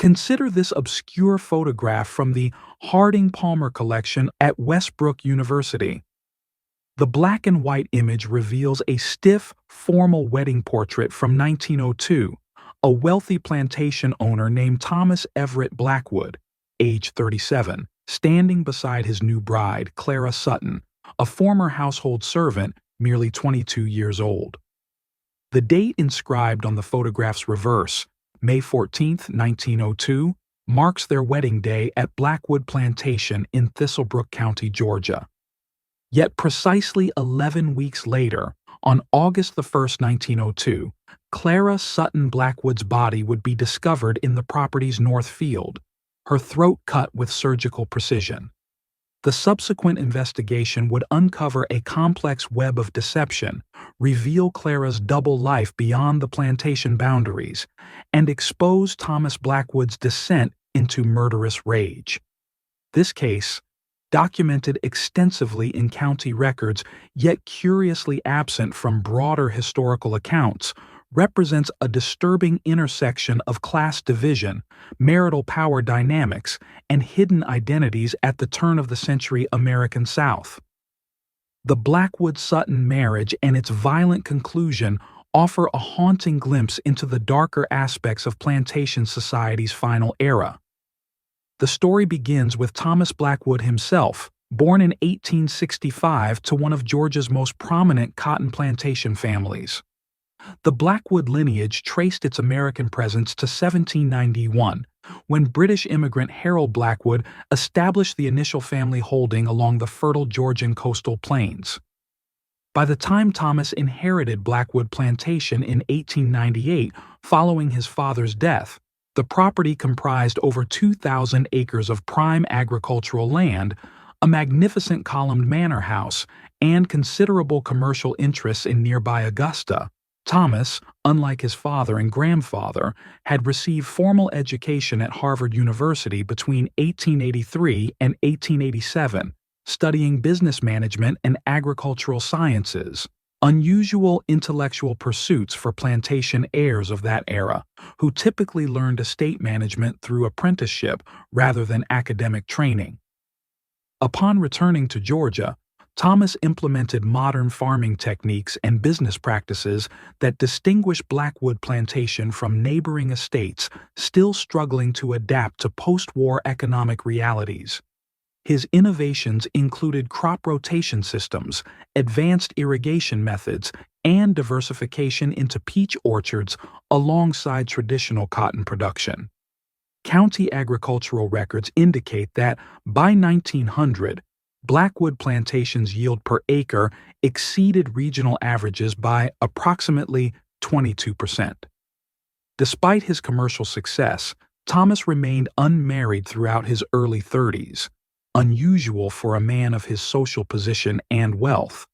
Consider this obscure photograph from the Harding-Palmer collection at Westbrook University. The black and white image reveals a stiff, formal wedding portrait from 1902, a wealthy plantation owner named Thomas Everett Blackwood, age 37, standing beside his new bride, Clara Sutton, a former household servant, merely 22 years old. The date inscribed on the photograph's reverse, May 14, 1902, marks their wedding day at Blackwood Plantation in Thistlebrook County, Georgia. Yet precisely 11 weeks later, on August 1, 1902, Clara Sutton Blackwood's body would be discovered in the property's north field, her throat cut with surgical precision. The subsequent investigation would uncover a complex web of deception, reveal Clara's double life beyond the plantation boundaries, and expose Thomas Blackwood's descent into murderous rage. This case, documented extensively in county records yet curiously absent from broader historical accounts, represents a disturbing intersection of class division, marital power dynamics, and hidden identities at the turn-of-the-century American South. The Blackwood-Sutton marriage and its violent conclusion offer a haunting glimpse into the darker aspects of plantation society's final era. The story begins with Thomas Blackwood himself, born in 1865 to one of Georgia's most prominent cotton plantation families. The Blackwood lineage traced its American presence to 1791, when British immigrant Harold Blackwood established the initial family holding along the fertile Georgian coastal plains. By the time Thomas inherited Blackwood Plantation in 1898, following his father's death, the property comprised over 2,000 acres of prime agricultural land, a magnificent columned manor house, and considerable commercial interests in nearby Augusta. Thomas, unlike his father and grandfather, had received formal education at Harvard University between 1883 and 1887, studying business management and agricultural sciences, unusual intellectual pursuits for plantation heirs of that era, who typically learned estate management through apprenticeship rather than academic training. Upon returning to Georgia, Thomas implemented modern farming techniques and business practices that distinguish Blackwood Plantation from neighboring estates still struggling to adapt to post-war economic realities. His innovations included crop rotation systems, advanced irrigation methods, and diversification into peach orchards alongside traditional cotton production. County agricultural records indicate that by 1900, Blackwood Plantation's yield per acre exceeded regional averages by approximately 22%. Despite his commercial success, Thomas remained unmarried throughout his early 30s, unusual for a man of his social position and wealth.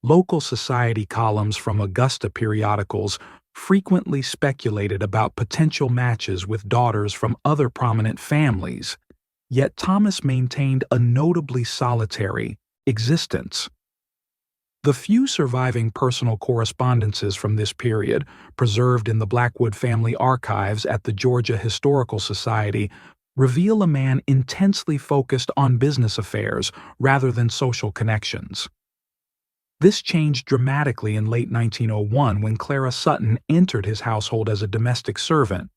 Local society columns from Augusta periodicals frequently speculated about potential matches with daughters from other prominent families, yet Thomas maintained a notably solitary existence. The few surviving personal correspondences from this period, preserved in the Blackwood family archives at the Georgia Historical Society, reveal a man intensely focused on business affairs rather than social connections. This changed dramatically in late 1901 when Clara Sutton entered his household as a domestic servant.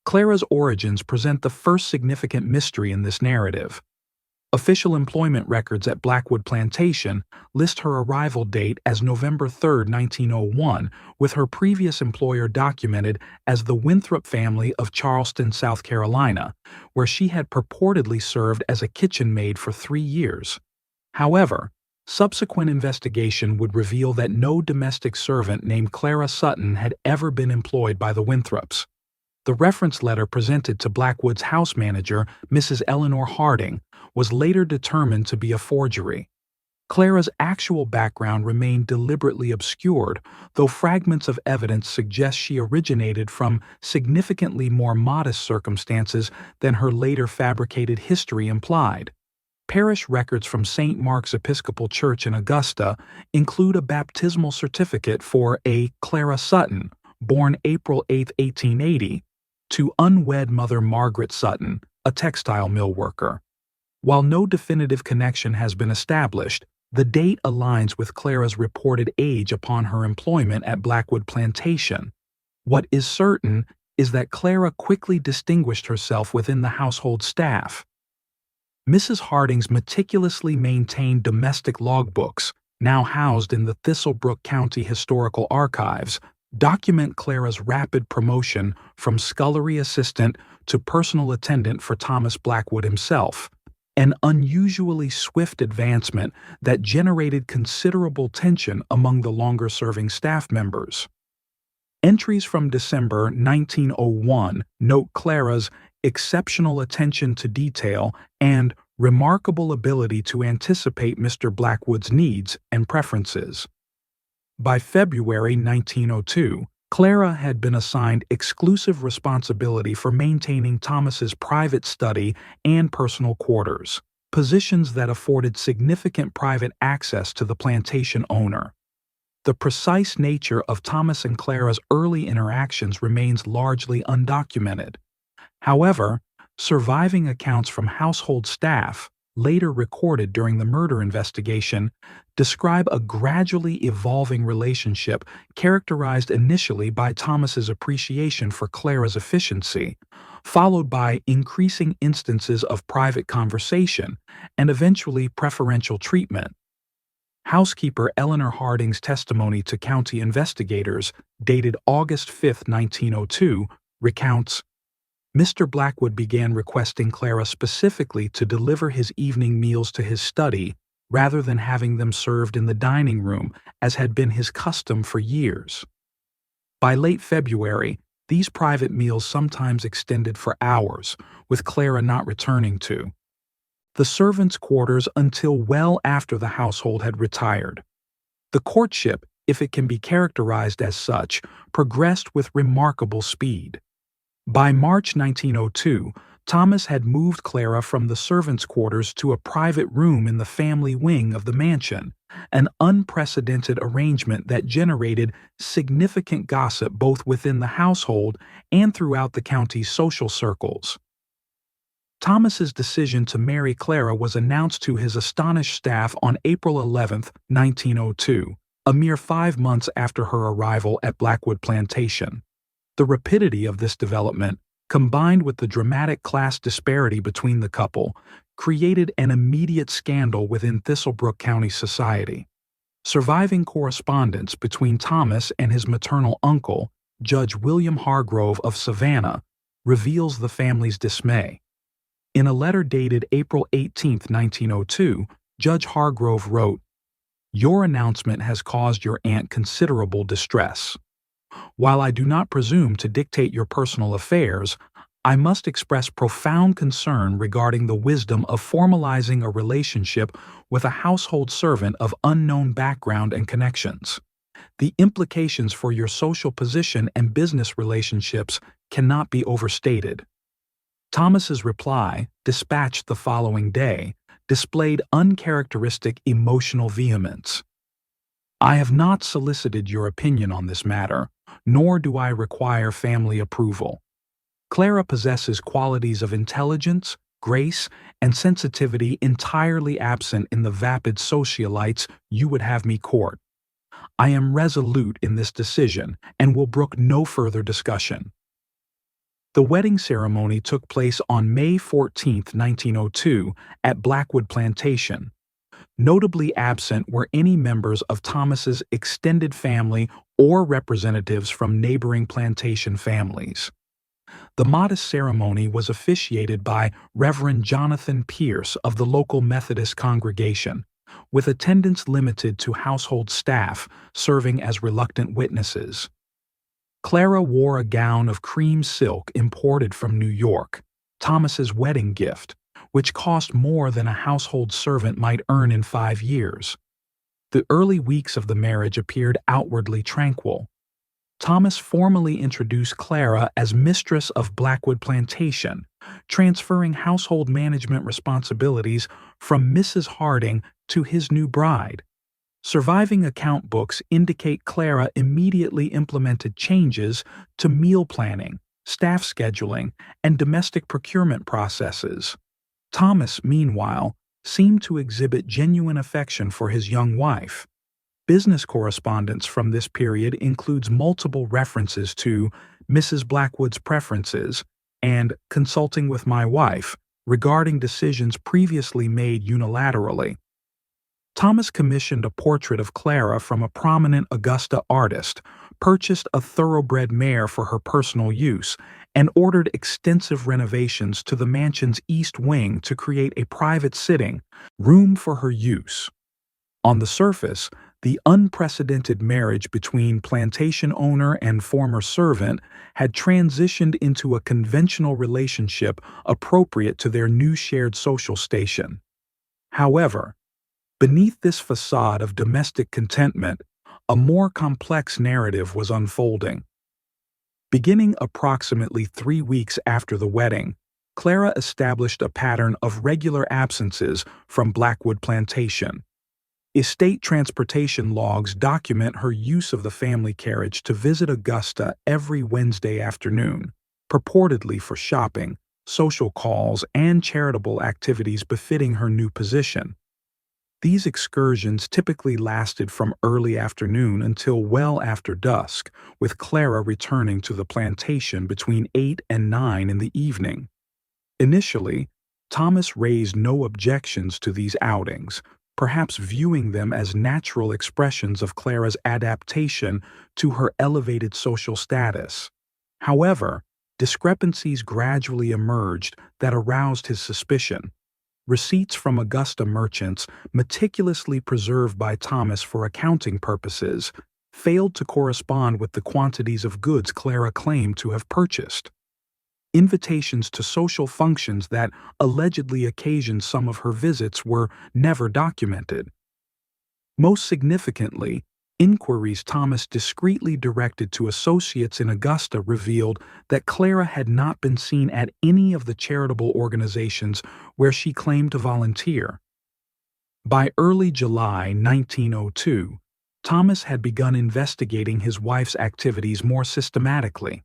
Clara's origins present the first significant mystery in this narrative. Official employment records at Blackwood Plantation list her arrival date as November 3, 1901, with her previous employer documented as the Winthrop family of Charleston, South Carolina, where she had purportedly served as a kitchen maid for 3 years. However, subsequent investigation would reveal that no domestic servant named Clara Sutton had ever been employed by the Winthrops. The reference letter presented to Blackwood's house manager, Mrs. Eleanor Harding, was later determined to be a forgery. Clara's actual background remained deliberately obscured, though fragments of evidence suggest she originated from significantly more modest circumstances than her later fabricated history implied. Parish records from St. Mark's Episcopal Church in Augusta include a baptismal certificate for a Clara Sutton, born April 8, 1880, to unwed mother Margaret Sutton, a textile mill worker. While no definitive connection has been established, the date aligns with Clara's reported age upon her employment at Blackwood Plantation. What is certain is that Clara quickly distinguished herself within the household staff. Mrs. Harding's meticulously maintained domestic logbooks, now housed in the Thistlebrook County Historical Archives, document Clara's rapid promotion from scullery assistant to personal attendant for Thomas Blackwood himself, an unusually swift advancement that generated considerable tension among the longer-serving staff members. Entries from December 1901 note Clara's exceptional attention to detail and remarkable ability to anticipate Mr. Blackwood's needs and preferences. By February 1902, Clara had been assigned exclusive responsibility for maintaining Thomas's private study and personal quarters, positions that afforded significant private access to the plantation owner. The precise nature of Thomas and Clara's early interactions remains largely undocumented. However, surviving accounts from household staff, later recorded during the murder investigation, describe a gradually evolving relationship characterized initially by Thomas's appreciation for Clara's efficiency, followed by increasing instances of private conversation, and eventually preferential treatment. Housekeeper Eleanor Harding's testimony to county investigators, dated August 5, 1902, recounts, Mr. Blackwood began requesting Clara specifically to deliver his evening meals to his study rather than having them served in the dining room, as had been his custom for years. By late February, these private meals sometimes extended for hours, with Clara not returning to the servants' quarters until well after the household had retired. The courtship, if it can be characterized as such, progressed with remarkable speed. By March 1902, Thomas had moved Clara from the servants' quarters to a private room in the family wing of the mansion, an unprecedented arrangement that generated significant gossip both within the household and throughout the county's social circles. Thomas's decision to marry Clara was announced to his astonished staff on April 11, 1902, a mere 5 months after her arrival at Blackwood Plantation. The rapidity of this development, combined with the dramatic class disparity between the couple, created an immediate scandal within Thistlebrook County society. Surviving correspondence between Thomas and his maternal uncle, Judge William Hargrove of Savannah, reveals the family's dismay. In a letter dated April 18, 1902, Judge Hargrove wrote, "Your announcement has caused your aunt considerable distress. While I do not presume to dictate your personal affairs, I must express profound concern regarding the wisdom of formalizing a relationship with a household servant of unknown background and connections. The implications for your social position and business relationships cannot be overstated." Thomas's reply, dispatched the following day, displayed uncharacteristic emotional vehemence. "I have not solicited your opinion on this matter, nor do I require family approval. Clara possesses qualities of intelligence, grace, and sensitivity entirely absent in the vapid socialites you would have me court. I am resolute in this decision and will brook no further discussion." The wedding ceremony took place on May 14, 1902, at Blackwood Plantation. Notably absent were any members of Thomas's extended family or representatives from neighboring plantation families. The modest ceremony was officiated by Reverend Jonathan Pierce of the local Methodist congregation, with attendance limited to household staff serving as reluctant witnesses. Clara wore a gown of cream silk imported from New York, Thomas's wedding gift, which cost more than a household servant might earn in 5 years. The early weeks of the marriage appeared outwardly tranquil. Thomas formally introduced Clara as mistress of Blackwood Plantation, transferring household management responsibilities from Mrs. Harding to his new bride. Surviving account books indicate Clara immediately implemented changes to meal planning, staff scheduling, and domestic procurement processes. Thomas, meanwhile, seemed to exhibit genuine affection for his young wife. Business correspondence from this period includes multiple references to Mrs. Blackwood's preferences and consulting with my wife regarding decisions previously made unilaterally. Thomas commissioned a portrait of Clara from a prominent Augusta artist, purchased a thoroughbred mare for her personal use, and ordered extensive renovations to the mansion's east wing to create a private sitting room for her use. On the surface, the unprecedented marriage between plantation owner and former servant had transitioned into a conventional relationship appropriate to their new shared social station. However, beneath this facade of domestic contentment, a more complex narrative was unfolding. Beginning approximately 3 weeks after the wedding, Clara established a pattern of regular absences from Blackwood Plantation. Estate transportation logs document her use of the family carriage to visit Augusta every Wednesday afternoon, purportedly for shopping, social calls, and charitable activities befitting her new position. These excursions typically lasted from early afternoon until well after dusk, with Clara returning to the plantation between 8 and 9 in the evening. Initially, Thomas raised no objections to these outings, perhaps viewing them as natural expressions of Clara's adaptation to her elevated social status. However, discrepancies gradually emerged that aroused his suspicion. Receipts from Augusta merchants, meticulously preserved by Thomas for accounting purposes, failed to correspond with the quantities of goods Clara claimed to have purchased. Invitations to social functions that allegedly occasioned some of her visits were never documented. Most significantly, inquiries Thomas discreetly directed to associates in Augusta revealed that Clara had not been seen at any of the charitable organizations where she claimed to volunteer. By early July 1902, Thomas had begun investigating his wife's activities more systematically.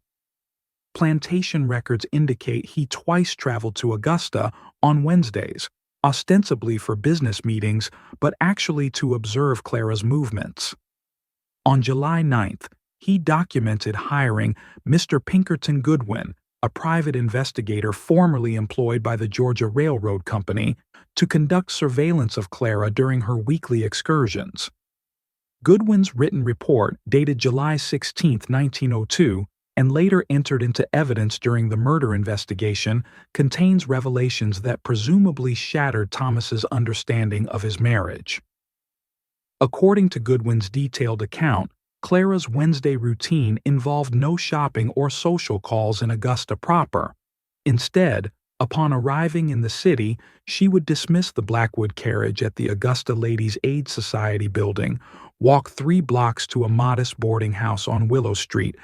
Plantation records indicate he twice traveled to Augusta on Wednesdays, ostensibly for business meetings, but actually to observe Clara's movements. On July 9th, he documented hiring Mr. Pinkerton Goodwin, a private investigator formerly employed by the Georgia Railroad Company, to conduct surveillance of Clara during her weekly excursions. Goodwin's written report, dated July 16, 1902, and later entered into evidence during the murder investigation, contains revelations that presumably shattered Thomas's understanding of his marriage. According to Goodwin's detailed account, Clara's Wednesday routine involved no shopping or social calls in Augusta proper. Instead, upon arriving in the city, she would dismiss the Blackwood carriage at the Augusta Ladies' Aid Society building, walk 3 blocks to a modest boarding house on Willow Street,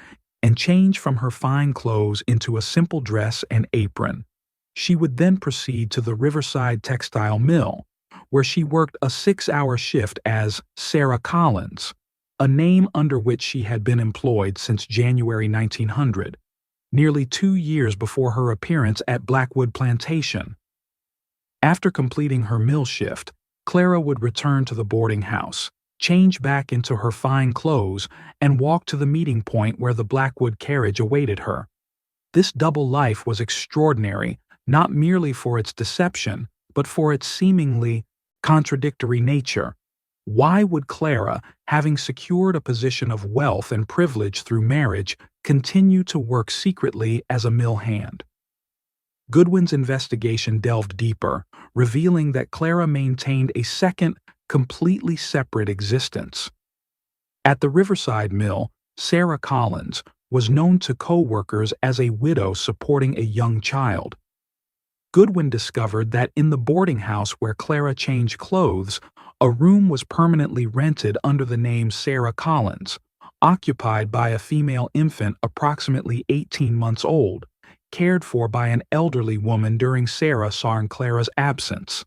and change from her fine clothes into a simple dress and apron. She would then proceed to the Riverside Textile Mill, where she worked a 6-hour shift as Sarah Collins, a name under which she had been employed since January 1900, nearly 2 years before her appearance at Blackwood Plantation. After completing her mill shift, Clara would return to the boarding house, change back into her fine clothes, and walk to the meeting point where the Blackwood carriage awaited her. This double life was extraordinary, not merely for its deception, but for its seemingly contradictory nature. Why would Clara, having secured a position of wealth and privilege through marriage, continue to work secretly as a mill hand? Goodwin's investigation delved deeper, revealing that Clara maintained a second, completely separate existence. At the Riverside Mill, Sarah Collins was known to co-workers as a widow supporting a young child. Goodwin discovered that in the boarding house where Clara changed clothes, a room was permanently rented under the name Sarah Collins, occupied by a female infant approximately 18 months old, cared for by an elderly woman during Sarah and Clara's absence.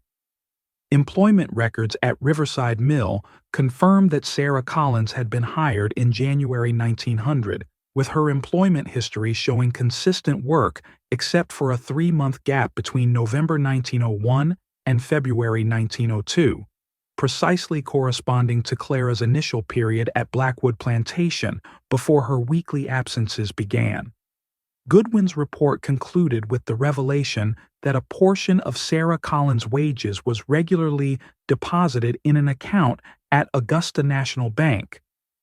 Employment records at Riverside Mill confirmed that Sarah Collins had been hired in January 1900, with her employment history showing consistent work except for a 3-month gap between November 1901 and February 1902, precisely corresponding to Clara's initial period at Blackwood Plantation before her weekly absences began. Goodwin's report concluded with the revelation that a portion of Sarah Collins' wages was regularly deposited in an account at Augusta National Bank,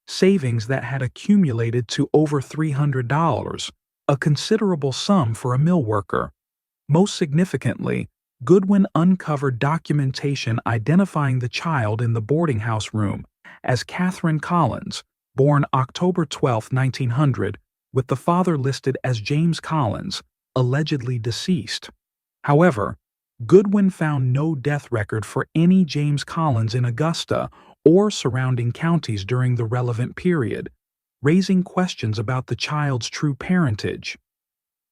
savings that had accumulated to over $300, a considerable sum for a mill worker. Most significantly, Goodwin uncovered documentation identifying the child in the boarding house room as Catherine Collins, born October 12, 1900, with the father listed as James Collins, allegedly deceased. However, Goodwin found no death record for any James Collins in Augusta or surrounding counties during the relevant period, raising questions about the child's true parentage.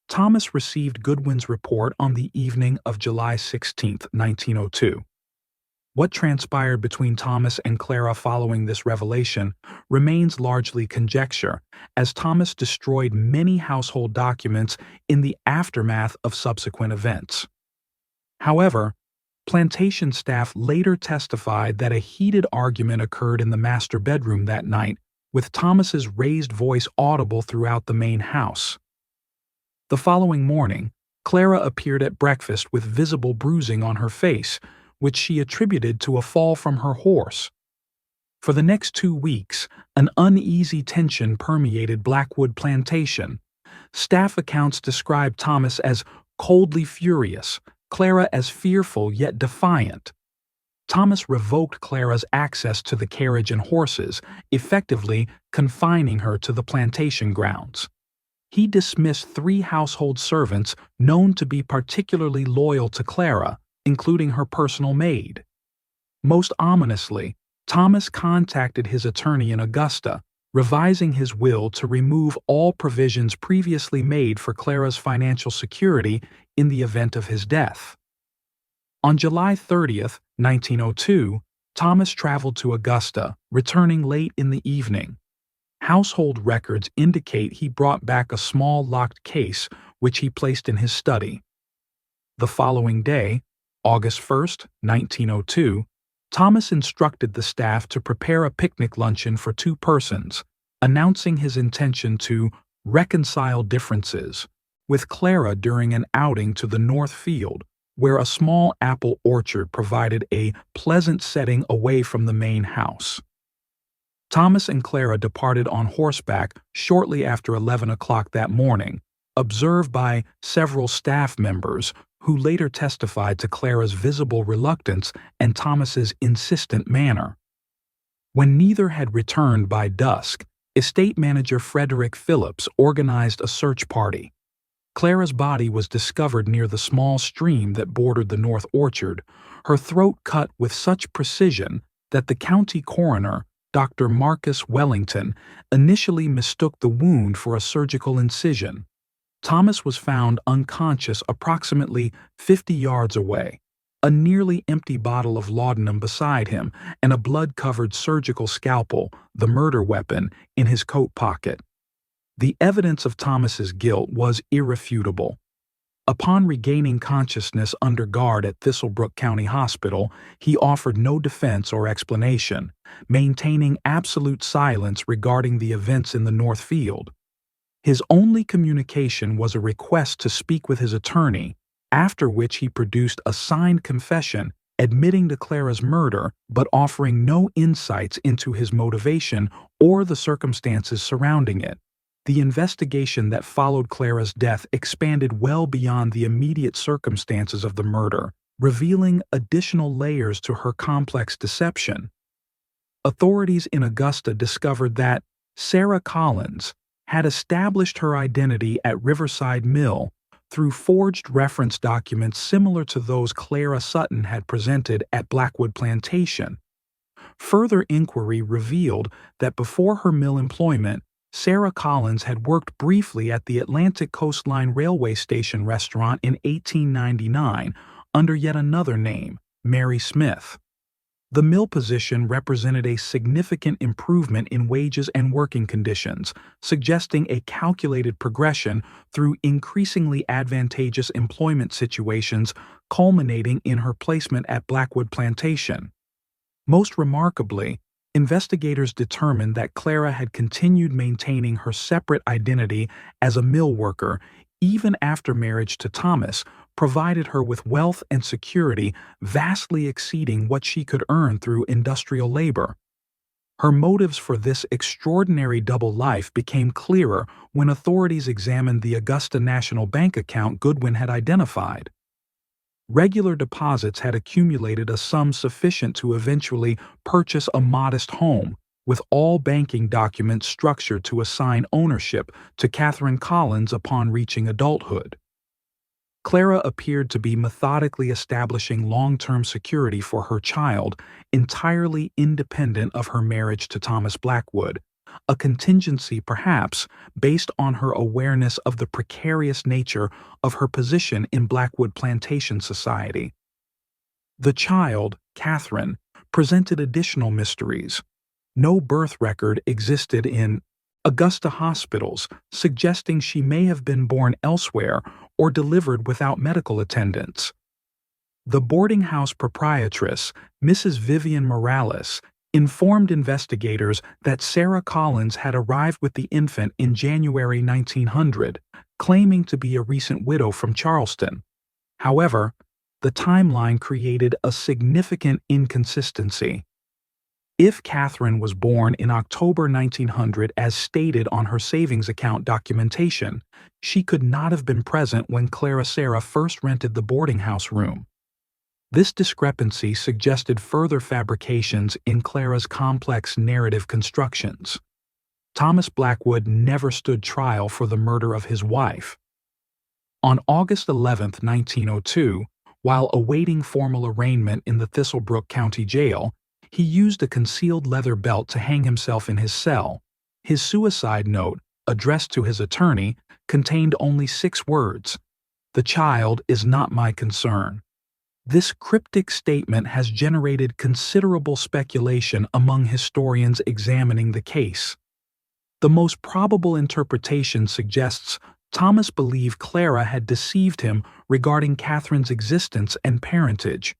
Thomas received Goodwin's report on the evening of July 16, 1902. What transpired between Thomas and Clara following this revelation remains largely conjecture, as Thomas destroyed many household documents in the aftermath of subsequent events. However, plantation staff later testified that a heated argument occurred in the master bedroom that night, with Thomas's raised voice audible throughout the main house. The following morning, Clara appeared at breakfast with visible bruising on her face, which she attributed to a fall from her horse. For the next 2 weeks, an uneasy tension permeated Blackwood Plantation. Staff accounts described Thomas as coldly furious, Clara as fearful yet defiant. Thomas revoked Clara's access to the carriage and horses, effectively confining her to the plantation grounds. He dismissed 3 household servants known to be particularly loyal to Clara, including her personal maid. Most ominously, Thomas contacted his attorney in Augusta, revising his will to remove all provisions previously made for Clara's financial security in the event of his death. On July 30, 1902, Thomas traveled to Augusta, returning late in the evening. Household records indicate he brought back a small locked case which he placed in his study. The following day, August 1, 1902, Thomas instructed the staff to prepare a picnic luncheon for 2 persons, announcing his intention to reconcile differences with Clara during an outing to the North Field, where a small apple orchard provided a pleasant setting away from the main house. Thomas and Clara departed on horseback shortly after 11 o'clock that morning, observed by several staff members who later testified to Clara's visible reluctance and Thomas's insistent manner. When neither had returned by dusk, estate manager Frederick Phillips organized a search party. Clara's body was discovered near the small stream that bordered the north orchard, her throat cut with such precision that the county coroner, Dr. Marcus Wellington, initially mistook the wound for a surgical incision. Thomas was found unconscious approximately 50 yards away, a nearly empty bottle of laudanum beside him, and a blood-covered surgical scalpel, the murder weapon, in his coat pocket. The evidence of Thomas's guilt was irrefutable. Upon regaining consciousness under guard at Thistlebrook County Hospital, he offered no defense or explanation, maintaining absolute silence regarding the events in the North Field. His only communication was a request to speak with his attorney, after which he produced a signed confession admitting to Clara's murder but offering no insights into his motivation or the circumstances surrounding it. The investigation that followed Clara's death expanded well beyond the immediate circumstances of the murder, revealing additional layers to her complex deception. Authorities in Augusta discovered that Sarah Collins had established her identity at Riverside Mill through forged reference documents similar to those Clara Sutton had presented at Blackwood Plantation. Further inquiry revealed that before her mill employment, Sarah Collins had worked briefly at the Atlantic Coastline Railway Station restaurant in 1899 under yet another name, Mary Smith. The mill position represented a significant improvement in wages and working conditions, suggesting a calculated progression through increasingly advantageous employment situations, culminating in her placement at Blackwood Plantation. Most remarkably, investigators determined that Clara had continued maintaining her separate identity as a mill worker even after marriage to Thomas, provided her with wealth and security vastly exceeding what she could earn through industrial labor. Her motives for this extraordinary double life became clearer when authorities examined the Augusta National Bank account Goodwin had identified. Regular deposits had accumulated a sum sufficient to eventually purchase a modest home, with all banking documents structured to assign ownership to Catherine Collins upon reaching adulthood. Clara appeared to be methodically establishing long-term security for her child, entirely independent of her marriage to Thomas Blackwood, a contingency perhaps based on her awareness of the precarious nature of her position in Blackwood Plantation society. The child, Catherine, presented additional mysteries. No birth record existed in Augusta hospitals, suggesting she may have been born elsewhere or delivered without medical attendants. The boarding house proprietress, Mrs. Vivian Morales, informed investigators that Sarah Collins had arrived with the infant in January 1900, claiming to be a recent widow from Charleston. However, the timeline created a significant inconsistency. If Catherine was born in October 1900 as stated on her savings account documentation, she could not have been present when Clara Sarah first rented the boarding house room. This discrepancy suggested further fabrications in Clara's complex narrative constructions. Thomas Blackwood never stood trial for the murder of his wife. On August 11, 1902, while awaiting formal arraignment in the Thistlebrook County Jail, he used a concealed leather belt to hang himself in his cell. His suicide note, addressed to his attorney, contained only 6 words: "The child is not my concern." This cryptic statement has generated considerable speculation among historians examining the case. The most probable interpretation suggests Thomas believed Clara had deceived him regarding Catherine's existence and parentage,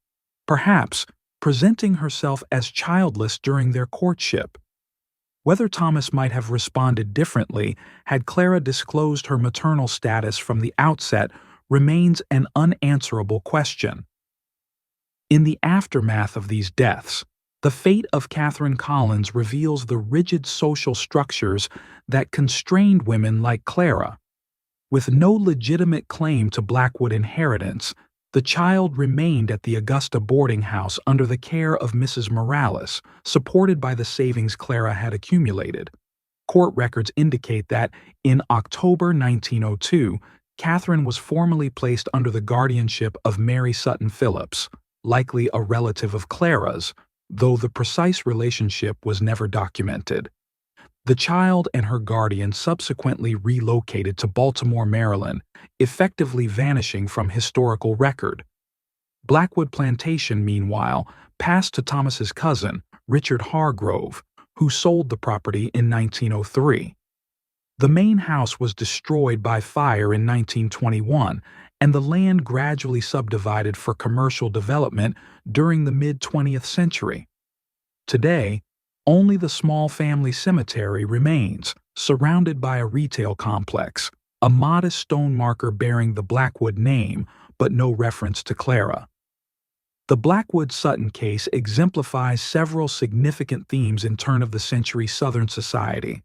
perhaps presenting herself as childless during their courtship. Whether Thomas might have responded differently had Clara disclosed her maternal status from the outset remains an unanswerable question. In the aftermath of these deaths, the fate of Catherine Collins reveals the rigid social structures that constrained women like Clara. With no legitimate claim to Blackwood inheritance, the child remained at the Augusta boarding house under the care of Mrs. Morales, supported by the savings Clara had accumulated. Court records indicate that, in October 1902, Catherine was formally placed under the guardianship of Mary Sutton Phillips, likely a relative of Clara's, though the precise relationship was never documented. The child and her guardian subsequently relocated to Baltimore, Maryland, effectively vanishing from historical record. Blackwood Plantation, meanwhile, passed to Thomas's cousin, Richard Hargrove, who sold the property in 1903. The main house was destroyed by fire in 1921, and the land gradually subdivided for commercial development during the mid-20th century. Today, only the small family cemetery remains, surrounded by a retail complex, a modest stone marker bearing the Blackwood name, but no reference to Clara. The Blackwood-Sutton case exemplifies several significant themes in turn-of-the-century Southern society.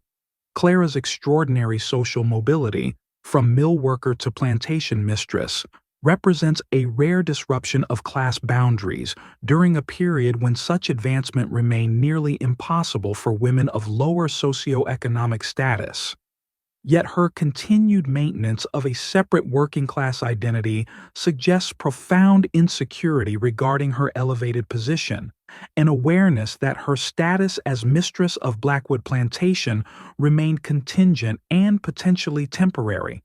Clara's extraordinary social mobility, from mill worker to plantation mistress, represents a rare disruption of class boundaries during a period when such advancement remained nearly impossible for women of lower socioeconomic status. Yet her continued maintenance of a separate working-class identity suggests profound insecurity regarding her elevated position, an awareness that her status as mistress of Blackwood Plantation remained contingent and potentially temporary.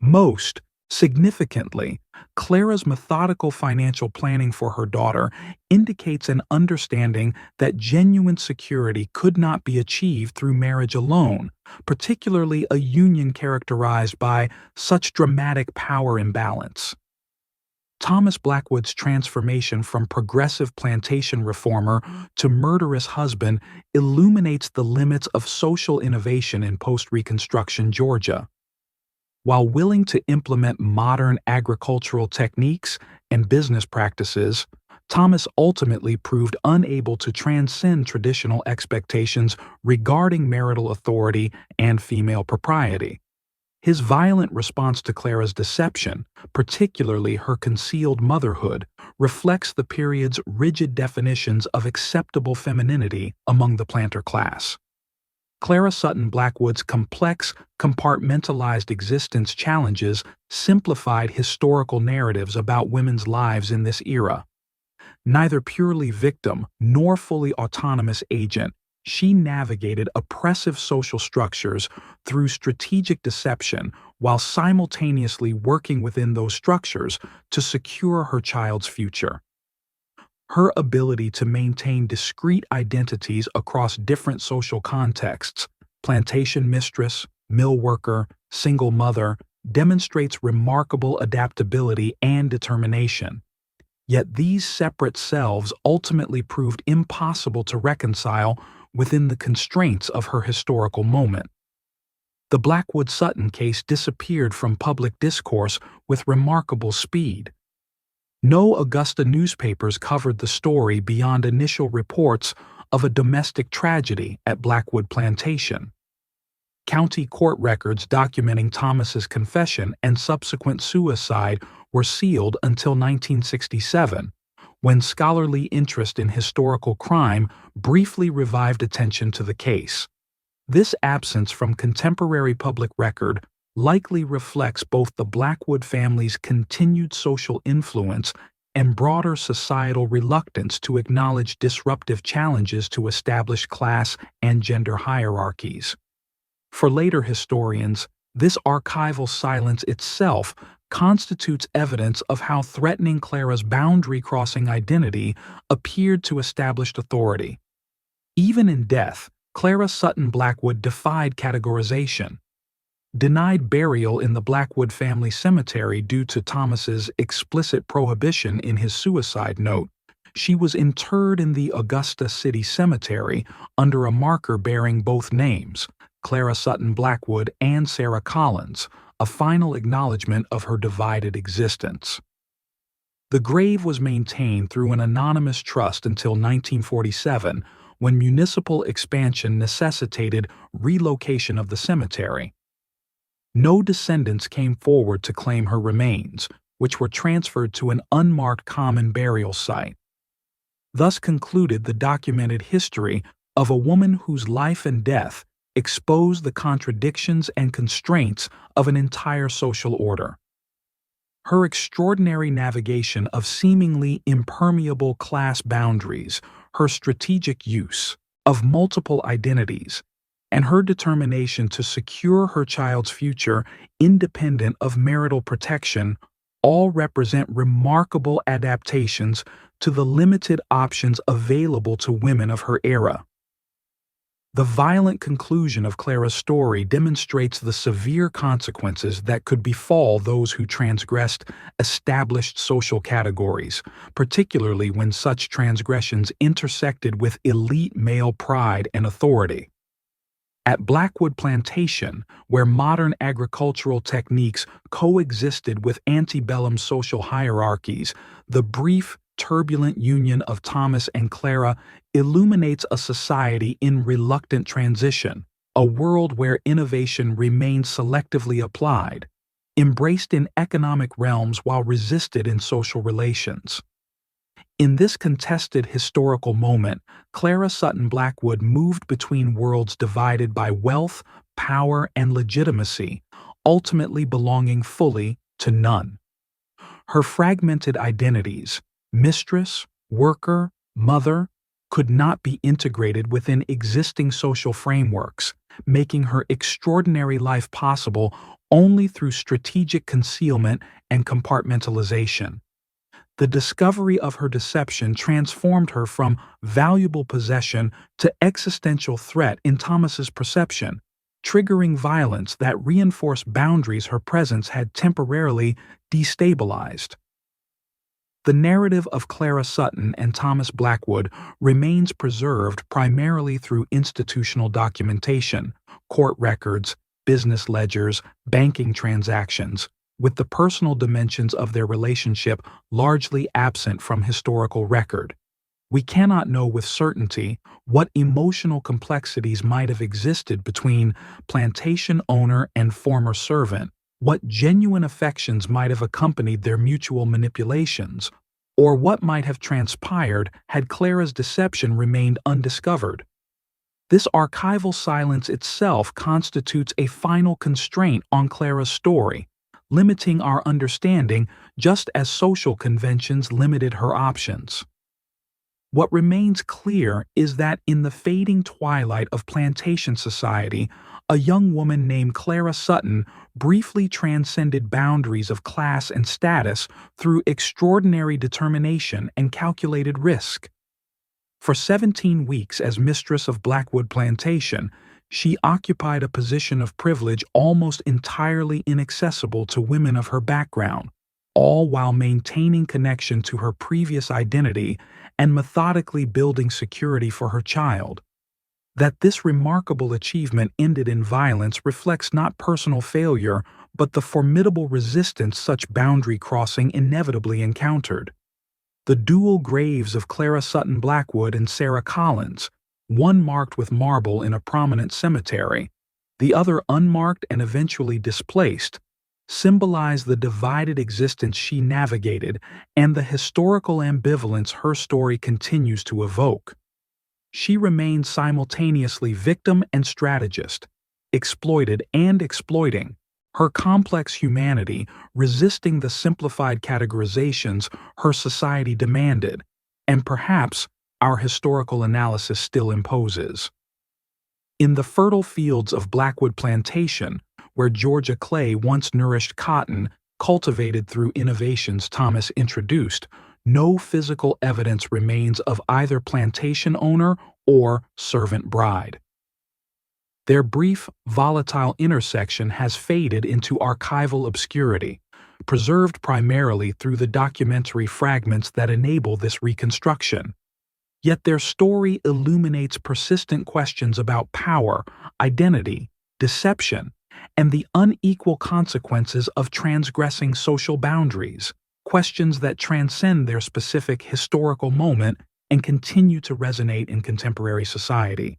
Most, Significantly, Clara's methodical financial planning for her daughter indicates an understanding that genuine security could not be achieved through marriage alone, particularly a union characterized by such dramatic power imbalance. Thomas Blackwood's transformation from progressive plantation reformer to murderous husband illuminates the limits of social innovation in post-Reconstruction Georgia. While willing to implement modern agricultural techniques and business practices, Thomas ultimately proved unable to transcend traditional expectations regarding marital authority and female propriety. His violent response to Clara's deception, particularly her concealed motherhood, reflects the period's rigid definitions of acceptable femininity among the planter class. Clara Sutton Blackwood's complex, compartmentalized existence challenges simplified historical narratives about women's lives in this era. Neither purely victim nor fully autonomous agent, she navigated oppressive social structures through strategic deception while simultaneously working within those structures to secure her child's future. Her ability to maintain discrete identities across different social contexts, plantation mistress, mill worker, single mother, demonstrates remarkable adaptability and determination. Yet these separate selves ultimately proved impossible to reconcile within the constraints of her historical moment. The Blackwood-Sutton case disappeared from public discourse with remarkable speed. No Augusta newspapers covered the story beyond initial reports of a domestic tragedy at Blackwood Plantation. County court records documenting Thomas's confession and subsequent suicide were sealed until 1967, when scholarly interest in historical crime briefly revived attention to the case. This absence from contemporary public record likely reflects both the Blackwood family's continued social influence and broader societal reluctance to acknowledge disruptive challenges to established class and gender hierarchies. For later historians, this archival silence itself constitutes evidence of how threatening Clara's boundary-crossing identity appeared to established authority. Even in death, Clara Sutton Blackwood defied categorization. Denied burial in the Blackwood family cemetery due to Thomas's explicit prohibition in his suicide note, she was interred in the Augusta City Cemetery under a marker bearing both names, Clara Sutton Blackwood and Sarah Collins, a final acknowledgement of her divided existence. The grave was maintained through an anonymous trust until 1947, when municipal expansion necessitated relocation of the cemetery. No descendants came forward to claim her remains, which were transferred to an unmarked common burial site. Thus concluded the documented history of a woman whose life and death exposed the contradictions and constraints of an entire social order. Her extraordinary navigation of seemingly impermeable class boundaries, her strategic use of multiple identities, and her determination to secure her child's future independent of marital protection all represent remarkable adaptations to the limited options available to women of her era. The violent conclusion of Clara's story demonstrates the severe consequences that could befall those who transgressed established social categories, particularly when such transgressions intersected with elite male pride and authority. At Blackwood Plantation, where modern agricultural techniques coexisted with antebellum social hierarchies, the brief, turbulent union of Thomas and Clara illuminates a society in reluctant transition, a world where innovation remained selectively applied, embraced in economic realms while resisted in social relations. In this contested historical moment, Clara Sutton Blackwood moved between worlds divided by wealth, power, and legitimacy, ultimately belonging fully to none. Her fragmented identities, mistress, worker, mother, could not be integrated within existing social frameworks, making her extraordinary life possible only through strategic concealment and compartmentalization. The discovery of her deception transformed her from valuable possession to existential threat in Thomas's perception, triggering violence that reinforced boundaries her presence had temporarily destabilized. The narrative of Clara Sutton and Thomas Blackwood remains preserved primarily through institutional documentation, court records, business ledgers, banking transactions, with the personal dimensions of their relationship largely absent from historical record. We cannot know with certainty what emotional complexities might have existed between plantation owner and former servant, what genuine affections might have accompanied their mutual manipulations, or what might have transpired had Clara's deception remained undiscovered. This archival silence itself constitutes a final constraint on Clara's story, limiting our understanding just as social conventions limited her options. What remains clear is that in the fading twilight of plantation society, a young woman named Clara Sutton briefly transcended boundaries of class and status through extraordinary determination and calculated risk. For 17 weeks as mistress of Blackwood Plantation, she occupied a position of privilege almost entirely inaccessible to women of her background, all while maintaining connection to her previous identity and methodically building security for her child. That this remarkable achievement ended in violence reflects not personal failure, but the formidable resistance such boundary crossing inevitably encountered. The dual graves of Clara Sutton Blackwood and Sarah Collins, one marked with marble in a prominent cemetery, the other unmarked and eventually displaced, symbolize the divided existence she navigated and the historical ambivalence her story continues to evoke. She remained simultaneously victim and strategist, exploited and exploiting, her complex humanity resisting the simplified categorizations her society demanded, and perhaps our historical analysis still imposes. In the fertile fields of Blackwood Plantation, where Georgia clay once nourished cotton, cultivated through innovations Thomas introduced, no physical evidence remains of either plantation owner or servant bride. Their brief, volatile intersection has faded into archival obscurity, preserved primarily through the documentary fragments that enable this reconstruction. Yet their story illuminates persistent questions about power, identity, deception, and the unequal consequences of transgressing social boundaries, questions that transcend their specific historical moment and continue to resonate in contemporary society.